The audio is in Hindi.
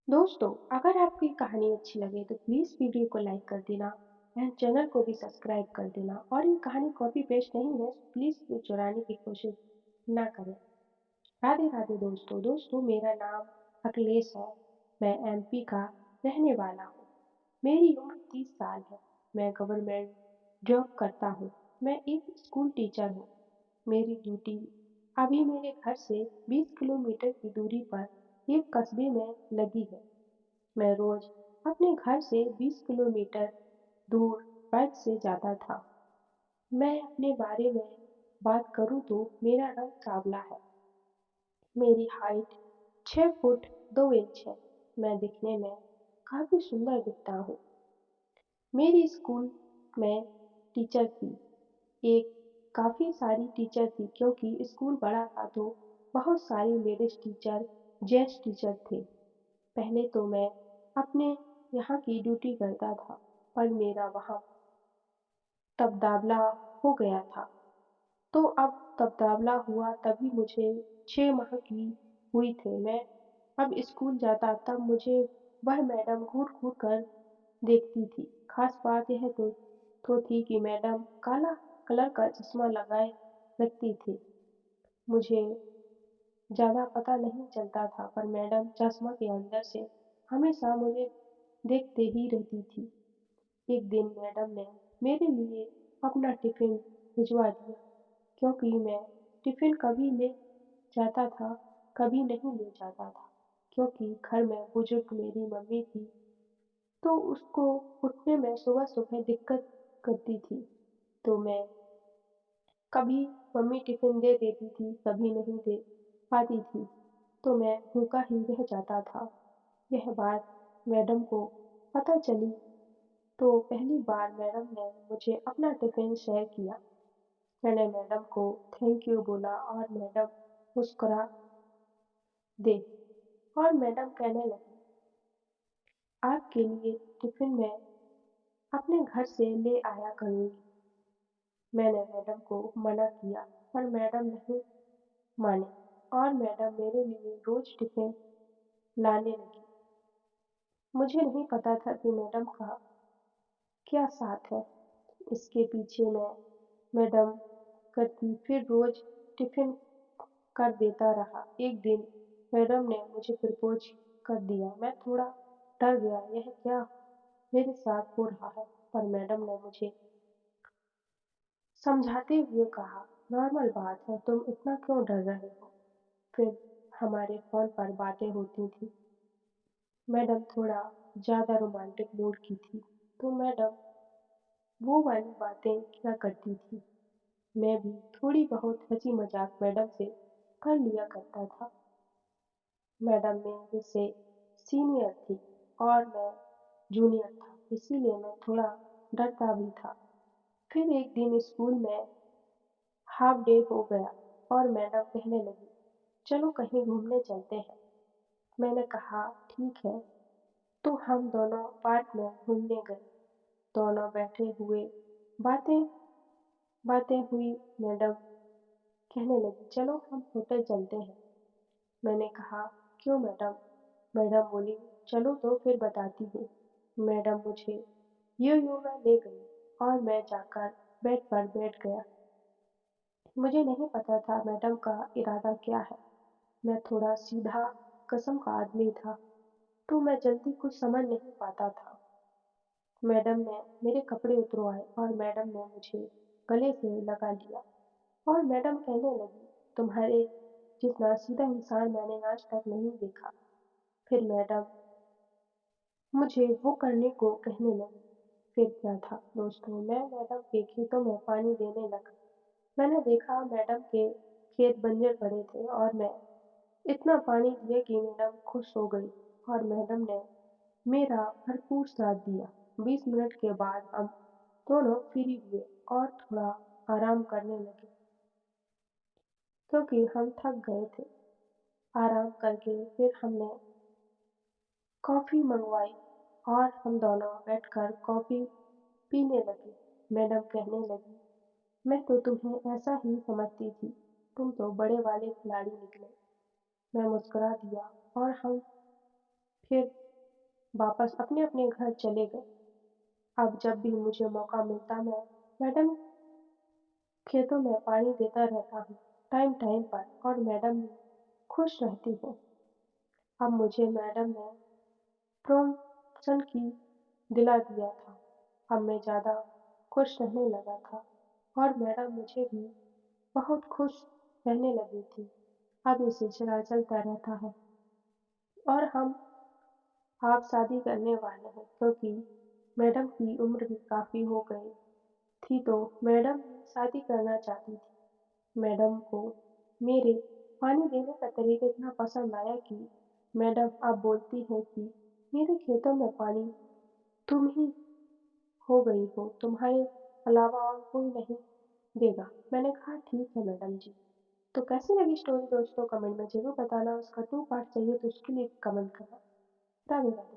दोस्तों, अगर आपको ये कहानी अच्छी लगे तो प्लीज़ वीडियो को लाइक कर देना एंड चैनल को भी सब्सक्राइब कर देना और ये कहानी कॉपी पेस्ट नहीं है, प्लीज़ इसे चुराने की कोशिश ना करें। राधे राधे दोस्तों, मेरा नाम अखिलेश है। मैं एमपी का रहने वाला हूँ। मेरी उम्र 30 साल है। मैं गवर्नमेंट जॉब करता हूँ। मैं एक स्कूल टीचर हूँ। मेरी ड्यूटी अभी मेरे घर से 20 किलोमीटर की दूरी पर एक कस्बे में लगी है। मैं रोज अपने घर से 20 किलोमीटर दूर बाइक से जाता था। मैं अपने बारे में बात करूं तो मेरा रंग सांवला है। मेरी हाइट 6 फुट 2 इंच है। मैं दिखने में काफी सुंदर दिखता हूँ। मेरी स्कूल में टीचर थी। एक काफी सारी टीचर थी क्योंकि स्कूल बड़ा था तो बहुत सारी लेडीज टीचर, जेंट्स टीचर थे। पहले तो मैं अपने यहाँ की ड्यूटी करता था, पर मेरा वहाँ तबादला हो गया था। तो अब तबादला हुआ तभी मुझे 6 माह की हुई थी। मैं अब स्कूल जाता तब मुझे वह मैडम घूर-घूर कर देखती थी। खास बात यह तो थी कि मैडम काला कलर का चश्मा लगाए रखती थी। मुझे ज़्यादा पता नहीं चलता था, पर मैडम चश्मा के अंदर से हमेशा मुझे देखते ही रहती थी। एक दिन मैडम ने मेरे लिए अपना टिफिन भिजवा दिया क्योंकि मैं टिफिन कभी ले जाता था, कभी नहीं ले जाता था। क्योंकि घर में बुजुर्ग मेरी मम्मी थी, तो उसको उठने में सुबह-सुबह दिक्कत करती थी। तो मैं कभी मम्मी टिफिन दे देती थी, कभी नहीं दे पाती थी, तो मैं भूखा ही रह जाता था। यह बात मैडम को पता चली तो पहली बार मैडम ने मुझे अपना टिफिन शेयर किया। मैंने मैडम को थैंक यू बोला और मैडम मुस्कुरा दे और मैडम कहने लगी, आपके लिए टिफिन मैं अपने घर से ले आया करूँगी। मैंने मैडम को मना किया, पर मैडम नहीं माने और मैडम मेरे लिए रोज टिफिन लाने लगी। मुझे नहीं पता था कि मैडम का क्या साथ है। इसके पीछे मैं मैडम करती फिर रोज टिफिन कर देता रहा। एक दिन मैडम ने मुझे प्रपोज कर दिया। मैं थोड़ा डर गया, यह क्या मेरे साथ हो रहा है? पर मैडम ने मुझे समझाते हुए कहा, नॉर्मल बात है, तुम इतना क्यों डर रहे हो? फिर हमारे फोन पर बातें होती थी। मैडम थोड़ा ज्यादा रोमांटिक मूड की थी, तो मैडम वो वाली बातें किया करती थी। मैं भी थोड़ी बहुत हंसी मजाक मैडम से कर लिया करता था। मैडम मेरे से सीनियर थी और मैं जूनियर था, इसीलिए मैं थोड़ा डरता भी था। फिर एक दिन स्कूल में हाफ डे हो गया और मैडम कहने लगी, चलो कहीं घूमने चलते हैं। मैंने कहा, ठीक है। तो हम दोनों पार्क में घूमने गए। दोनों बैठे हुए बातें बातें हुई। मैडम कहने लगी, चलो हम होटल चलते हैं। मैंने कहा, क्यों मैडम? मैडम बोली, चलो तो फिर बताती हूँ। मैडम मुझे यो-यो में ले गई और मैं जाकर बेड पर बैठ गया। मुझे नहीं पता था मैडम का इरादा क्या है। मैं थोड़ा सीधा किस्म का आदमी था, तो मैं जल्दी कुछ समझ नहीं पाता था। मैडम ने मेरे कपड़े उतरवाए और मैडम ने मुझे गले से लगा लिया और मैडम कहने लगी, तुम्हारे जितना सीधा इंसान मैंने आज तक नहीं देखा। फिर मैडम मुझे वो करने को कहने लगी। फिर क्या था दोस्तों, मैं मैडम के खेतों में पानी देने लगा। मैंने देखा मैडम के खेत बंजर पड़े थे और मैं इतना पानी दिया कि मैडम खुश हो गई और मैडम ने मेरा भरपूर साथ दिया। 20 मिनट के बाद हम दोनों फ्री हुए और थोड़ा आराम करने लगे क्योंकि हम थक गए थे। आराम करके फिर हमने कॉफ़ी मंगवाई और हम दोनों बैठकर कॉफ़ी पीने लगे। मैडम कहने लगी, मैं तो तुम्हें ऐसा ही समझती थी, तुम तो बड़े वाले खिलाड़ी निकले। मैं मुस्कुरा दिया और हम फिर वापस अपने-अपने घर चले गए। अब जब भी मुझे मौका मिलता मैं मैडम खेतों में पानी देता रहता हूँ, टाइम-टाइम पर और मैडम भी खुश रहती है। अब मुझे मैडम ने प्रमोशन की दिला दिया था। अब मैं ज़्यादा खुश रहने लगा था और मैडम मुझे भी बहुत खुश रहने लगी थी। अब ये सिलसिला चलता रहता है और हम आप शादी करने वाले हैं क्योंकि मैडम की उम्र भी काफ़ी हो गई थी तो मैडम भी शादी करना चाहती थी। मैडम को मेरे पानी देने का तरीका इतना पसंद आया कि मैडम अब बोलती है कि मेरे खेतों में पानी तुम ही हो गई हो, तुम्हारे अलावा और कोई नहीं देगा। मैंने कहा ठीक है मैडम जी। तो कैसी लगी स्टोरी दोस्तों कमेंट में ज़रूर बताना। उसका 2 पार्ट चाहिए तो उसके लिए कमेंट करना। राधे राधे।